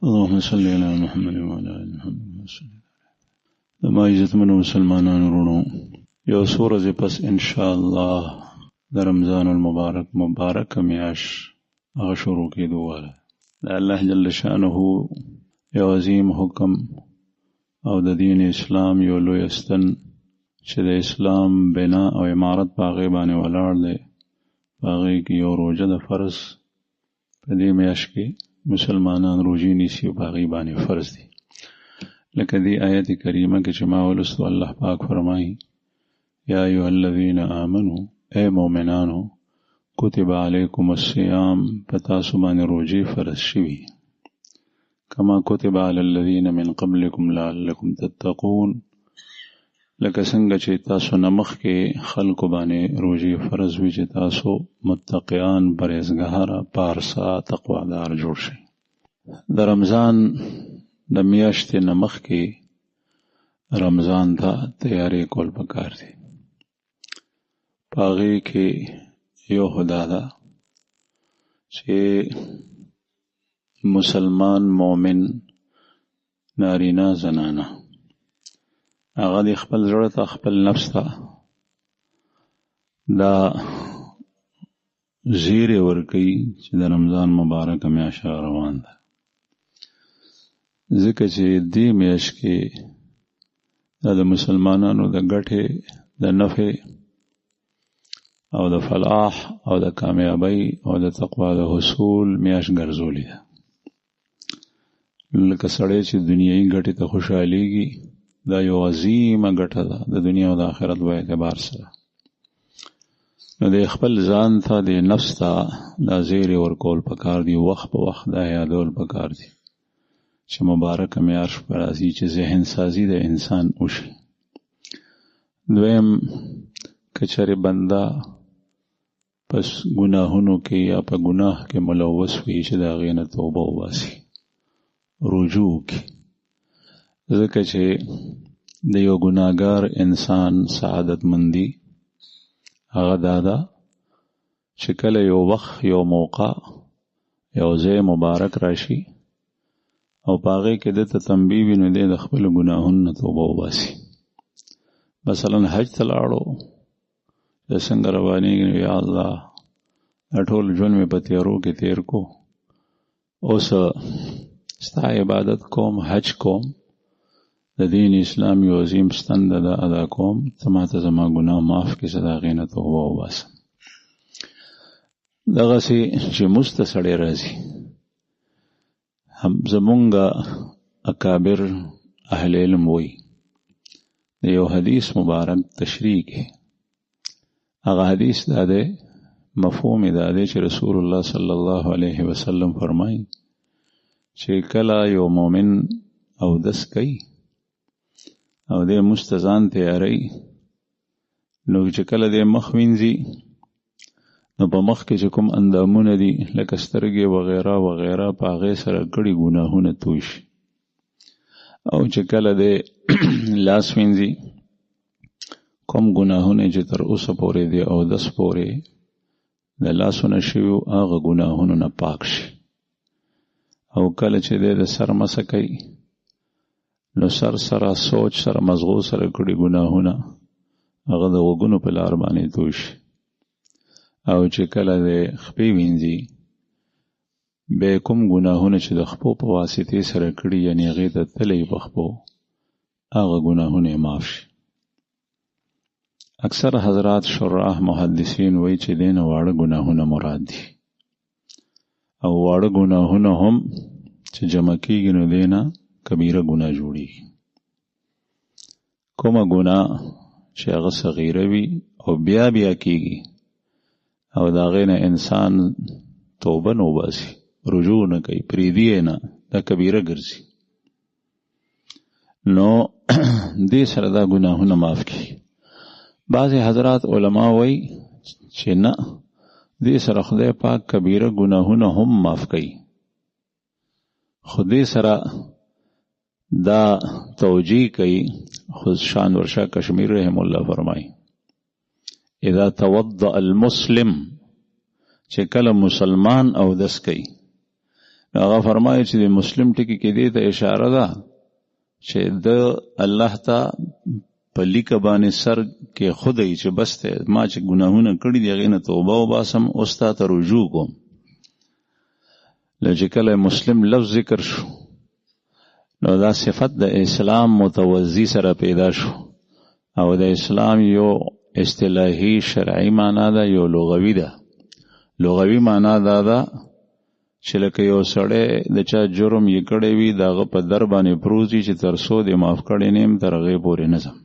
اللهم صل علی محمد وعلى آل محمد. لما عزتمنو مسلمانانو ورونو یو څو ورځې پس ان شاء الله د رمضان المبارک میاش هغه شروع کېدو واله. د الله جل شانه یو عظیم حکم او د دین اسلام یو لوی ستن چې د اسلام بنا او عمارت په هغې باندې ولاړ دی. په هغې کې یو روژه د فرض په دې میاشت کې مسلمانان روژې نیسي او په هغې باندې فرض دي. لکه دې آیت کریمه کې چې ما ولستو الله پاک فرمایي یا ایها الذین آمنوا اے مؤمنانو کتب علیکم الصیام په تاسو باندې روژې فرض شوي کما کتب علی الذین من قبلکم لعلکم تتقون لکه څنګه چې تاسو نه مخکې خلکو باندې روژې فرض وي چې تاسو متقیان پرهیزګاره پارسا تقوادار جوړ شئ. د رمضان د میاشتې نه مخکې رمضان ته تیاری کول پکار دي. په هغې کې یو خدا ده چې مسلمان مؤمن نارینه زنانه هغه د خپل زړه ته خپل نفس ته دا زیری ورکوي چې د رمضان مبارک میاشت روان ده. ځکه چې دې میاشت کې دا د مسلمانانو د ګټې د نفع او د فلاح او د کامیابی او د تقوا د حصول میاشت ګرځولې ده. لکه سړی چې دنیایي ګټې ته خوشحالیږي دا یو عظیمه ګټه ده د دنیا او د آخرت په اعتبار سره. نو د خپل ځان ته د نفس ته دا زیری ورکول پکار دي. وخت په وخت دا یادول پکار دي چې مبارک میاشت په راځي چې ذهن سازي د انسان وشي. دویم که چېرې بنده پس ګناهونو کې یا په ګناه کې ملوث وي چې د هغې نه توبه وباسي، رجوع وکړي. ځکه چې د یو ګناهګار انسان سعادت مندي هغه دا ده چې کله یو وخت یو موقع یو ځای مبارک راشي او په هغې کې دته تنبیه وي نو دی د خپلو ګناهونو نه توبه وباسي. مثلا حج ته لاړو چې څنګه روانېږي نو یا الله دا ټول ژوند مې په تیارو کې تیر کو، اوس ستا عبادت کوم، حج کوم، د دین اسلام یو عظیم ستن ده ادا کوم، ته ماته زما ګناه معاف کړې، زه د هغې نه توبه وباسم. دغسې چې مونځ ته سړی راځي، زمونږ اکابر اهل علم وایي د یو حدیث مبارک تشریح کې هغه حدیث دا دی، مفهوم دا دی چې رسول الله صلی الله علیه وسلم فرمایي چې کله یو مؤمن اودس کوي او د مستزان تیاری نو چې کله د مخ وینځي نو په مخ کې چې کوم اندامونه دي لکه سترګې وغیره وغیره په هغې سره ګڼې ګناهونه توی شي. او چې کله د لاس وینځي کوم ګناهونه چې تر اوسه پورې دي او دس پورې د لاسونه شوي هغه ګناهونو نه پاک شي. او کله چې د سر مسه کوي نو سر سره سوچ سره مزغو سره کړي ګناهونه هغه د غوږونو په لار باندې توی شي. او چې کله د خپې وینځي بیا کوم ګناهونه چې د خپو په واسطې سره کړي یعنې هغې ته تلی په خپو هغه ګناهونه یې معاف شي. اکثر حضرات شراح محدثین وایي چې دې نه واړه ګناهونه مراد دي او واړه ګناهونه هم چې جمع کېږي نو دې نه کبیره ګناه جوړېږي. کومه ګناه چې هغه صغیره وي او بیا کېږي او د هغې نه انسان توبه نه وباسي، رجوع نه کوي، پرېږدي یې نه، دا کبیره ګرځي. نو دې سره دا ګناهونه معاف کړي. بعضې حضرات علما وایي چې نه، دې سره خدای پاک کبیره ګناهونه هم معاف کوي، خو دې سره دا توجیه کوي. خود شان ورشا کشمیر رحم الله فرمایي اذا توضأ المسلم چې کله مسلمان اودس کوي هغه فرمایي چې د مسلم ټکی کې دې ته اشاره ده چې د الله ته په لیک باندې سر کې خدای چې بس ته ما چې ګناهونه کړی دي هغه نه توبه وباسم او ستا ته رجوع کوم. لکه کله مسلم لفظ ذکر شو نو دا صفت د اسلام متوضی سره پیدا شو او د اسلام یو اصطلاحي شرعي معنا ده یو لغوي ده. لغوي معنا دا ده چې لکه یو سړی د چا جرم یې کړی وي د هغه په در باندې پروت وي چې تر څو دې معاف کړی نه یم تر هغې پورې نه ځم.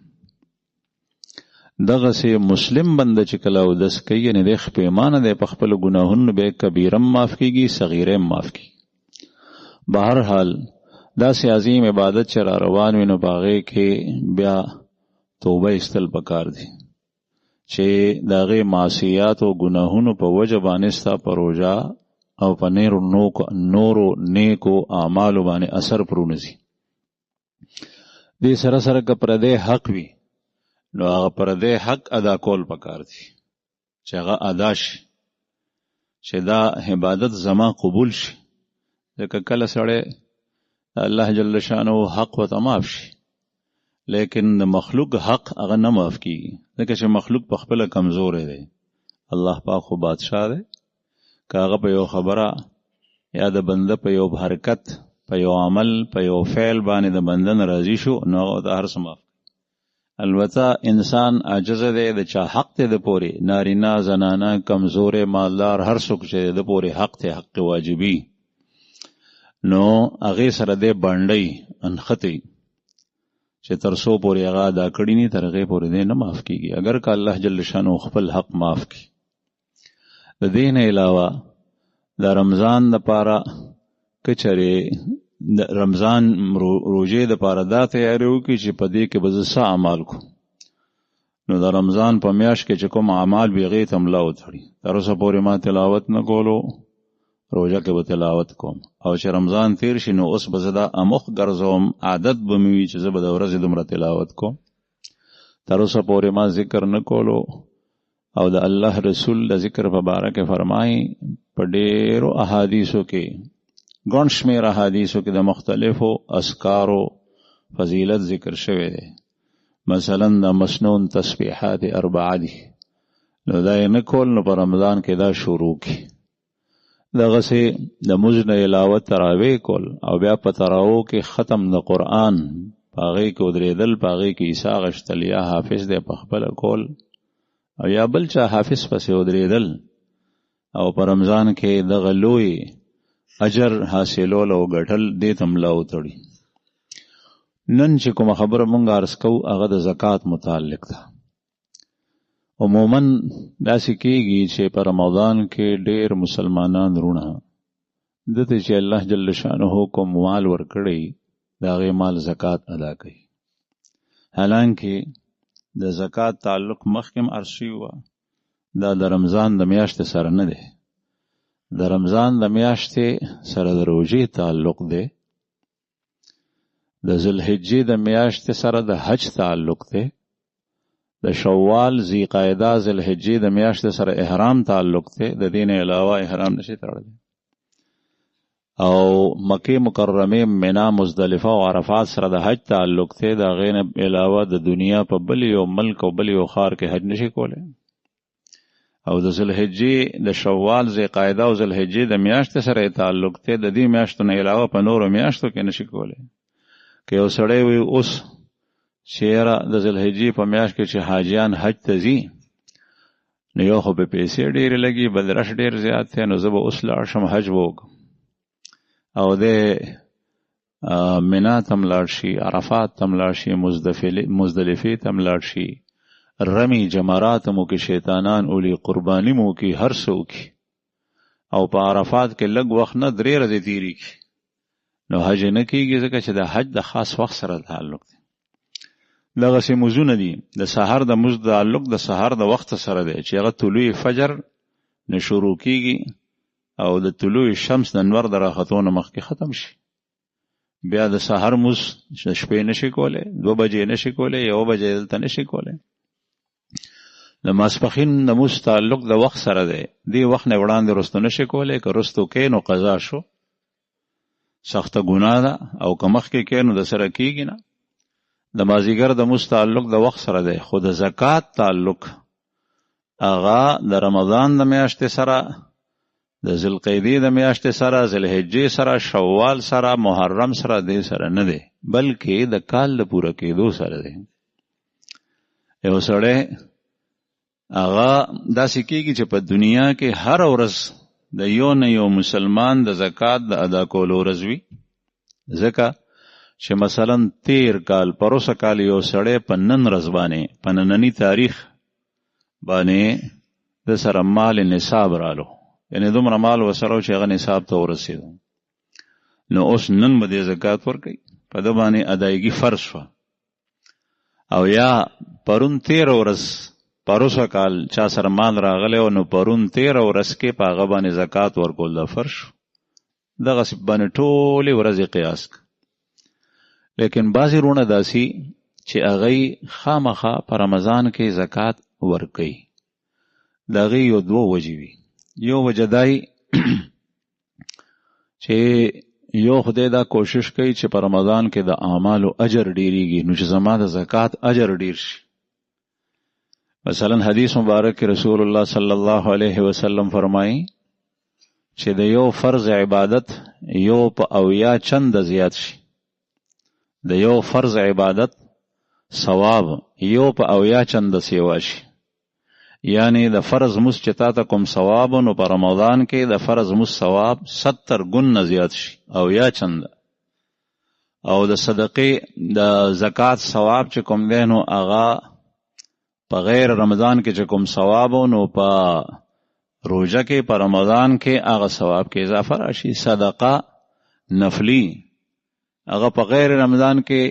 دغسې مسلم بنده چې کله اودس کوي یعنې دی پیمانه دی په خپلو ګناهونو به کبیره هم معاف کېږي صغیره هم معاف کېږي. بهرحال داسې عظیم عبادت چې را روان وي نو په هغې کې بیا توبه ایستل پکار دي چې د هغې معصیات او ګناهونو په وجه باندې ستا په روژه او په نورو نیکو اعمالو باندې اثر پرونځي. دې سره سره که پردی حق وي نو هغه پردی حق ادا کول پکار دي چې هغه ادا شي چې دا عبادت زما قبول شي. ځکه کله سړی الله جل شانه حق ورته معاف شي لیکن د مخلوق حق هغه نه معاف کیږي ځکه چې مخلوق په خپله کمزوری دی. الله پاک خو بادشاه دی که هغه په یو خبره یا د بنده په یو حرکت په یو عمل په یو فعل باندې د بنده نه راضي شو نو هغه ته هر څه معاف. البته انسان عاجز دی د چا حق دی د پورې نارینه زنانه کمزوری مالدار هر څوک چې د پورې حق دی حق واجبي نو هغې سره دی بانډی انختی چې تر څو پورې هغه ادا کړي ني تر هغې پورې دی نه معاف کیږي اگر که الله جل شانه خپل حق معاف کړي. د دې نه علاوه د رمضان دپاره که چېرې د رمضان روژې دپاره دا تیاری وکړي چې په دې کې به زه څه اعمال کوم نو د رمضان په میاشت کې چې کوم اعمال وي هغې ته ملا وتړي. تر اوسه پورې ما تلاوت نه کولو روژه کې به تلاوت کوم او چې رمضان تیر شي نو اوس به زه دا اموخ ګرځوم عادت به مې وي چې زه به د ورځې دومره تلاوت کوم. تر اوسه پورې ما ذکر نه کولو او د الله رسول د ذکر په باره کې فرمایي په ډېرو احادیثو کې ګڼ شمېر احادیثو کې د مختلفو اذکارو فضیلت ذکر شوی دی. مثلا د مسنون تسبیحات 4 دي نو دا یې نه کول نو په رمضان کې دا شروع کی. دغسې د مونځ نه علاوه تراویح کول او بیا په تراویحو کې ختم د قرآن په هغې کې ودرېدل په هغې کې عیسی غشتل یا حافظ دی په خپله کول او یا بل چا حافظ پسې ودرېدل او په رمضان کې دغه لوی اجر حاصلول او ګټل دې ته ملا وتړي. نن چې کومه خبره مونږ عرض کوو هغه د زکات متعلق ده. عموما داسې کېږي چې په رمضان کې ډېر مسلمانان رونه دته چې الله جل شانه کوم مال ورکړی د هغې مال زکات ادا کوي. حالانکه د زکات تعلق مخکې هم عرض شوی وه دا د رمضان د میاشتې سره نه دی. د رمضان د میاشتې سره د روژې تعلق دی. د ذوالحجې د میاشتې سره د حج تعلق دی. د شوال ذیقعده ذوالحجې د میاشتې سره احرام تعلق دی. د دې نه علاوه احرام نشي تړلی. او مکې مکرمې منا مزدلفه او عرفات سره د حج تعلق دی. د هغې نه علاوه د دنیا په بل یو ملک او بل یو ښار کې حج نشي کولی. او د ذوالحجې د شوال ذیقعده او ذوالحجې د میاشتې سره تعلق دی. د دې میاشتو نه علاوه په نورو میاشتو کې نشي کولی. که یو سړی وي اوس چې یاره د ذوالحجې په میاشت کې چې حاجیان حج ته ځي نو یو خو په پیسې ډېرې لګي بل رش ډېر زیات دی نو زه به اوس لاړ شم حج به وکړم او د منا ته هم لاړ شي عرفات ته هم لاړ شي مزدلفې ته هم لاړ شي رمی جمرات مو کې شیطانان اولی قربانی مو کې هر څه وکړي او په عرفات کې لږ وخت نه 3 ورځې تېرې کړي نو حج نه کېږي ځکه چې د حج د خاص وخت سره تعلق دی. دغسې مونځونه دي. د سحر د مونځ تعلق د سحر د وخت سره دی چې هغه طلوع فجر نه شروع کېږي او د طلوع شمس د نور د راختو نه مخکې ختم شي. بیا د سحر مونځ شپې نشي کولی 2 بجې نشي کولی 1 بجې دلته نشي کولی. د ماسپښین د مونځ تعلق د وخت سره دی. دې وخت نه وړاندې رستو نشي کولی که رستو کې نو قضا شو سخته ګناه ده او که مخکې کې نو د سره کېږي نه. د مازدیګر د مونځ تعلق د وخت سره دی، خو د زکات تعلق هغه د رمضان د میاشتې سره، د ذوالقعدې د میاشتې سره، ذوالحجې سره، شوال سره، محرم سره دې سره نه دی، بلکې د کال د پوره کېدو سره دی. یو سړی هغه داسې کېږي چې په دنیا کې هر ورځ د یو نه یو مسلمان د زکات د ادا کولو ورځ وي. ځکه چې مثلا تیر کال پروسه کال یو سړی په نن ورځ باندې په ننني تاریخ باندې د سره مال نصاب رالو، یعنی دومره مال وسره چې هغه نصاب ته ورسېدو، نو اوس نن به دې زکات ورکوي، په ده باندې ادایګي فرض شوه. او یا پرون تیر ورځ پروسه کال چا سره مال راغلی او نو پرون تیر ورځ کې په هغه باندې زکات ورکول د فرض شو. دغسې باندې ټولې ورځې قیاس که. لیکن بعضې وروڼه داسې چې هغوی خامخا په رمضان کې زکات ورکوي، د هغې یو دوه وجې وي. یو وجه دای چې یو خدای دا کوشش کوي چې په رمضان کې د اعمالو اجر ډیریږي، نو چې زما د زکات اجر ډیر شي. مثلا حدیث مبارک رسول الله صلی الله علیه وسلم فرمایي چې د یو فرض عبادت یو په اویا چند زیات شي، د یو فرض عبادت ثواب یو په اویا چند سیوا شي. یعنی د فرض مس چې تا ته کوم ثواب نو په رمضان کې د فرض مس ثواب 70 ګونه زیات شي او یا چند. او د صدقې د زکات ثواب چې کوم دی نو هغه په غیر رمضان کې چې کوم ثواب نو په روزه کې په رمضان کې هغه ثواب کې اضافه راشي. صدقه نفلی هغه په غیر رمضان کې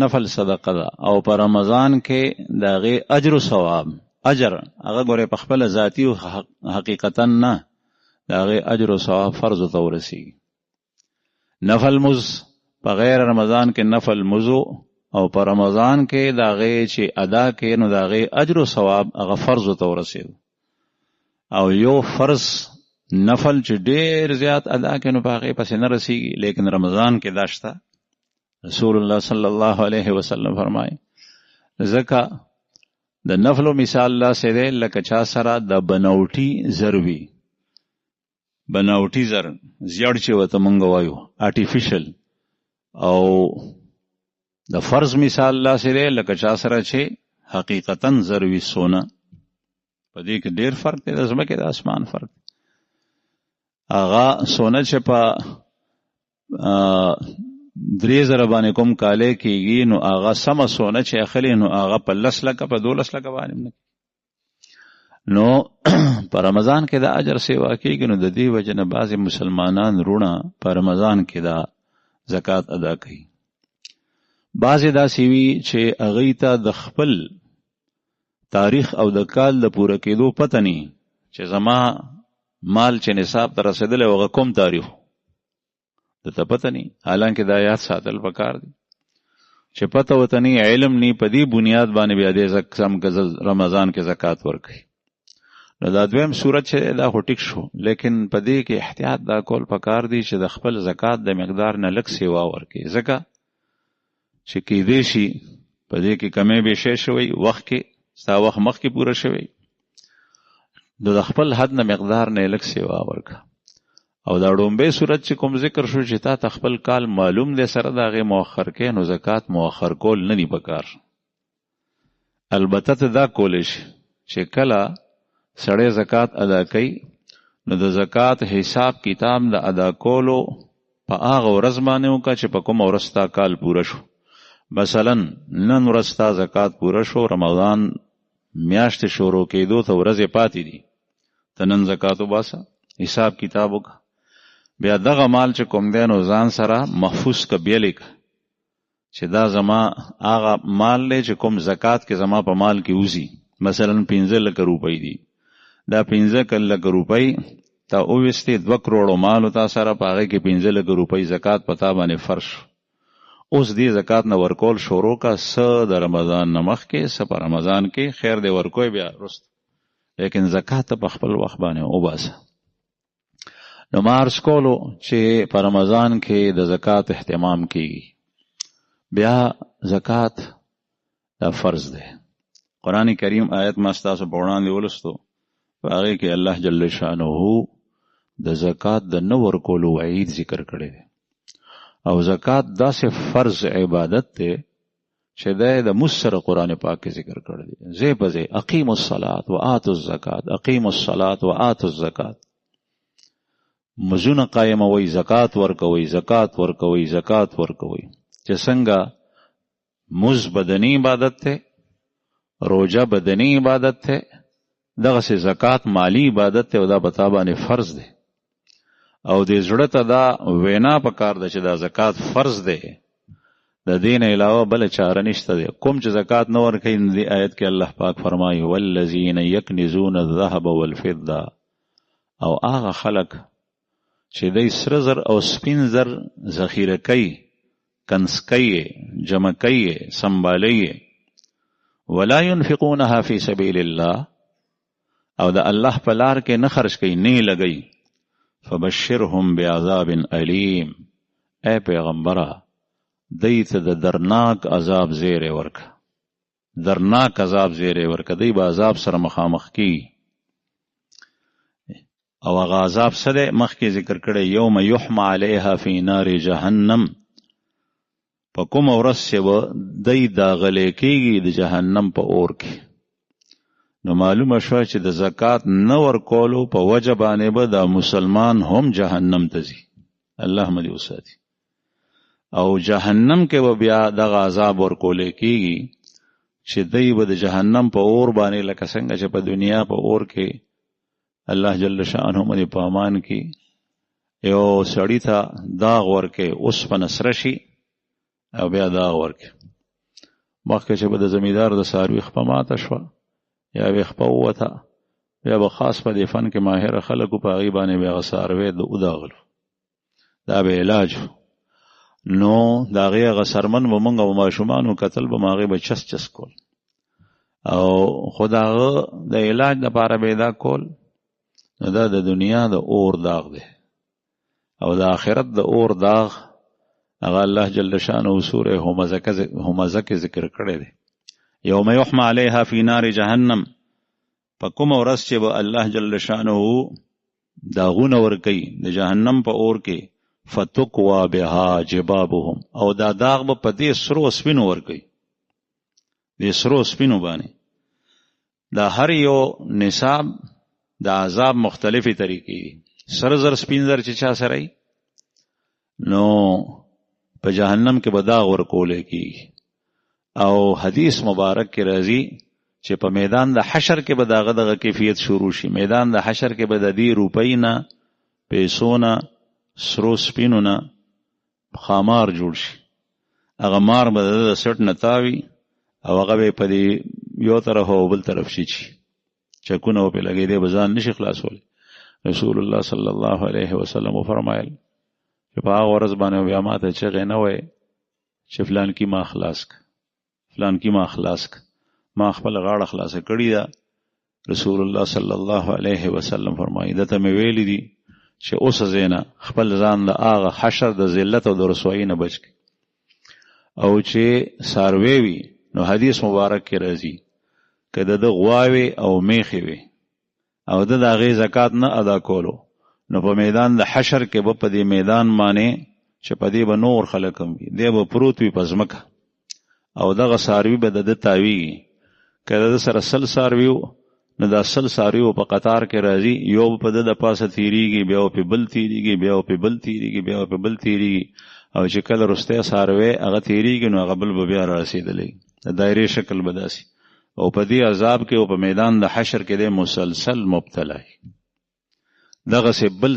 نفل صدقه ده او په رمضان کې د هغې اجر و ثواب اجر هغه ګوره په خپل ذاتی او حقیقتا نه، د هغې اجر او ثواب فرض ته ورسیږي. نفل مز په غیر رمضان کې نفل مزو او په رمضان کې د هغې چې ادا کې نو د هغې اجر او ثواب هغه فرض ته ورسیږي. او یو فرض نفل چې ډیر زیات ادا کې نو په هغې پسې نه رسیږي، لیکن رمضان کې دا شته. رسول الله صلی الله علیه وسلم فرمایي ځکه د نفلو مثال داسې دی لکه چا سره د بنوټي زر وي، بنوټي زر زیړ چې ورته موږ وایو آرټیفیشل، او د فرض مثال داسې دی لکه چا سره چې حقیقتا زر وي سونه. په دې کې ډیر فرق دی، د ځمکې د اسمان فرق. هغه سونه چې په 3000 باندې کوم کاله کېږي نو هغه سمه سونه چې اخلي نو هغه په 10 لکه په 12 لکه باندې نه. نو په رمضان کې د اجر سیوا کېږي، نو د دې وجه نه بعضې مسلمانان وروڼه په رمضان کې دا زکات ادا کوي. بعضې داسې وي چې هغوی ته د خپل تاریخ او د کال د پوره کېدو پته نه چې زما مال چې نصاب ته رسېدلی هغه کوم تاریخ د ته پته نه، حالانکه دا یاد ساتل پکار دي چې پته ورته نه علم نه، په دې بنیاد باندې بیا دې رمضان کې زکات ورکوي. نو دا دویم صورت چې دا خو ټیک شو، لیکن په دې کې احتیاط دا کول پکار دي چې د خپل زکات د مقدار نه لږ سیوا ورکوي، ځکه چې کېدی شي په دې کې کمی بیشی شوی، وخت کې ستا وخت مخکې پوره شوی، نو د خپل حد نه مقدار نه لږ سیوا ورکړه. او دا ډومبی صورت چې کوم ذکر شو چې تا ته خپل کال معلوم دی سره د هغې مؤخر کې، نو زکات مؤخر کول نه دي پکار. البته ته دا کولی شي چې کله سړی زکات ادا کوي نو د زکات حساب کتاب د ادا کولو په هغه ورځ باندې وکړه چې په کومه ورځ ستا کال پوره شو. مثلا نن ورځ ستا زکات پوره شو، رمضان میاشتې شروع کېدو ته ورځې پاتې دي، ته نن زکات وباسه، حساب کتاب وکړه، بیا دغه مال چې کوم دی نو ځان سره محفوظ که بیلی که چې دا زما هغه مال دی چې کوم زکات کې زما په مال کې وځي. مثلا 15 لکه روپۍ دي، دا 15 لکه روپۍ تا اوویستې 2 کروڑو مالو تا سره په هغې کې 15 لکه روپۍ زکات په تا باندې فرض شو. اوس دې زکات نه ورکول شروع کا، څه د رمضان نه مخکې څه په رمضان کې، خیر دې ورکوی بیا رست، لیکن زکات ته په خپل وخت باندې وباسه. نو ما عرض کولو چې په رمضان کې د زکات اهتمام کیږي. بیا زکات دا فرض دی. قرآن کریم آیت ما ستاسو په وړاندې ولستو، په هغې کې الله جل شانه د زکات د نه ورکولو وعید ذکر کړی دی. او زکات داسې فرض عبادت دی چې دی د مونځ سره قرآن پاک کې ذکر کړی دی. ځای په ځای اقیموا الصلاة و آتوا الزکات، اقیموا الصلاة و آتوا الزکات. مزونه قایموي، زکات ورکوي، زکات ورکوي، زکات ورکوي. چې څنګه مز بدنی عبادت ته، روجه بدنی عبادت ته، دغسې زکات مالی عبادت ته، او دا په تا باندې فرض دی. او دې زړه ته دا وینا پکار ده چې دا زکات فرض دی، د دین علاوه بل چاره نشته دی. کوم چې زکات نه ورکوي، نو دې آیت کې الله پاک فرمایي والذین یکنزون الذهب والفضه، او هغه خلک چې دی سره زر او سپین زر ذخیره کوي، کنس کوي، جمع کوي، سنبالی، ولا ينفقونها فی سبیل الله، او د الله په لار کې نه خرج کوي، نه لګوي، فبشرهم بعذاب علیم، اے پیغمبره دی ته د درناک عذاب زیری ورکه، درناک عذاب زیری ورکه. دی به عذاب سره مخامخ کی، او هغه عذاب سره مخکې ذکر کړی یوم یحمى علیها فی نار جهنم، په کوم ورځ چې به دی داغلی کېږي د جهنم په اور کې. نو معلومه شوه چې د زکات نه ورکولو په وجه باندې به دا مسلمان هم جهنم ته ځي، الله مو دې وساتي. او جهنم کې به بیا دغه عذاب ورکولی کېږي چې دی به د جهنم په اور باندې لکه څنګه چې په دنیا په اور کې الله جل شانه مو په امان کې یو سړي ته داغ ورکې، اوسپنه سره شي او بیا داغ ورکې. مخکې چې به د زمیندار د څاروي خپه ماته شوه یا به خپه ووته، بیا به خاص په دې فن کې ماهره خلکو په هغې باندې بیا هغه څاروی وداغلو، دا به علاج. نو د هغې هغه څرمن به مونږ او ماشومانو کتل، به هغې به چس چس کول، او خو د هغه د علاج دپاره به یې دا کول. نو دا د دنیا د اور داغ دی، او د آخرت د اور داغ هغه الله جل شانه سوره همزه کې ذکر کړی دی. یوم یحمى علیها فی نار جهنم، په کومه ورځ چې به الله جل شانه داغونه ورکوي د جهنم په اور کې، فتقوا بها جبابهم، او دا داغ به په دې سرو سپینو ورکوي، دې سرو سپینو باندې. دا هر یو نصاب د عذاب مختلفی طریقې دي. سر زر سپین زر چې چا سره ای، نو په جهنم کې به داغ ورکولی کېږي. او حدیث مبارک کې راځي چې په میدان د حشر کې به دغه کیفیت شروع شي. میدان د حشر کې به د دې روپۍ نه، پیسو نه، سرو سپینو نه خامار جوړ شي. هغه مار به د سټ نه تاوي، او هغه به په دې یو طرف او بل طرف شي، چکونه و پې لګېدی، به ځان نشي خلاصولی. رسول الله صلی الله علیه وسلم وفرمایل چې په هغه ورځ باندې بیا ماته چغې نه وایي چې فلان کی ما خلاص که، فلان کی ما خلاص که، ما خپل غاړه خلاصه کړې ده. رسول الله صلی الله علیه وسلم فرمایي دته مې ویلي دي چې اوس زینا خپل ځان د هغه حشر د ذلت او د رسوایي نه بچ کړي. او چې څاروی وي، نو حدیث مبارک کې راځي که د غواوې او میخې وي او د هغې زکات نه ادا کولو، نو په میدان د حشر کې به په دې میدان باندې چې په دې به نور خلک هم وي، دی به پروت وي په ځمکه، او دغه څاروي به د ده تاویږي. که د ده سره 100 څاروي وو، نو دا 100 څاروي په قطار کې راځي، یو په ده د پاسه تیریږي، بیا په بل تیریږي، بیا په بل تیریږي، بیا په بل تیریږي، او چې کله وروستی څاروی هغه تیریږي، نو هغه بل به بیا رارسېدلی، د دایرې شکل به داسې. او په دې عذاب کې او په میدان د حشر کې دی مسلسل مبتلا. دغسې بل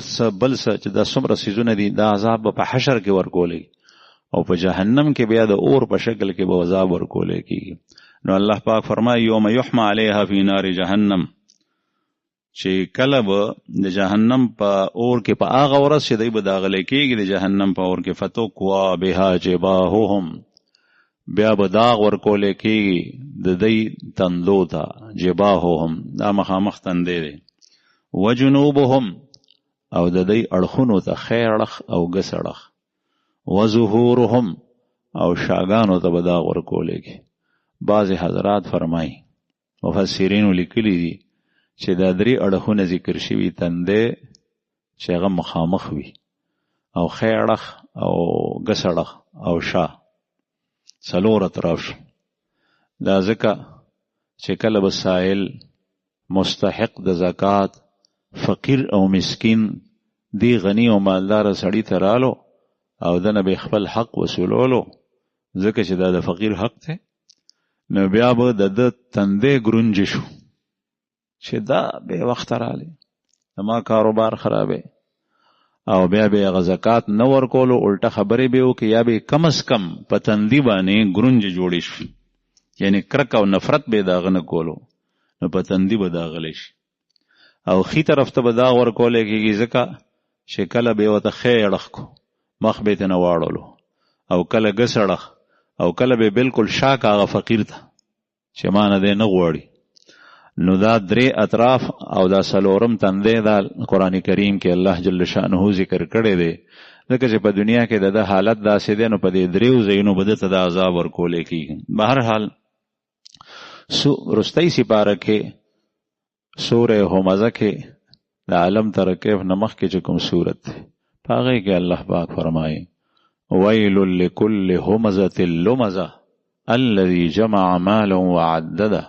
څه چې دا څومره څیزونه دي، دا عذاب به په حشر کې ورکولی، او په جهنم کې بیا د اور په شکل کې به عذاب ورکولی کېږي. نو الله پاک فرمایي یوم یحمى علیها فی نار جهنم، چې کله به د جهنم په اور کې په هغه ورځ چې دی به داغلی کېږي د جهنم په اور کې، فتقوا بها جباههم، بیا به داغ ورکولی کېږي د دی تندو ته، جباههم دا مخامخ تندی دی، وجنوبهم او د دې اړخونو ته خې اړخ او ګس اړخ، وظهورهم او شاګانو ته به دا ورکولېږي. بعضې حضرات فرمایي مفسرینو لیکلي دي چې دا درې اړخونه ذکر شوي تندې چې هغه مخامخ وي او خې اړخ او ګس اړخ او شا څلور اطراف شو. دا ځکه چې کله به سائل مستحق د زکات فقیر او مسکین دی غنی او مالدار سړی ته رالو او دنه به خپل حق وصولولو، ځکه چې دا د فقیر حق دی، نو بیا به د تندې ګرونج شو چې دا به وخت رالی ما کاروبار خرابې، او بیا به هغه زکات نه ورکولو، الټه خبرې به وکړي، یا به کم از کم په تندي باندې ګرونج جوړې شي، یعنی کرک او نفرت به داغه نه کولو، نو په تندي به داغلی شي. او خی طرف ته به دا ورکولی کېږي، ځکه چې کله به ورته خې اړخ کو مخ به یې ته نه واړولو، او کله ګس اړخ، او کله به بالکل شاک هغه فقیر ته چې ما نه دی نه غواړي. نو دا درې اطراف او دا څلورم تندی دا قرآن کریم کې الله جل شأنه ذکر کړی دی، ځکه چې په دنیا کې د ده حالت داسې دی، نو په دې دریو ځایونو به ده ته د عذاب ورکولی کېږي. بهرحال رستی سپاره کې سوره همزه کې د عالم تر کیف نه مخکې چې کوم سورت دی په هغې کې الله پاک فرمایي ویل لکل همزة لمزة الذي جمع مالا وعدده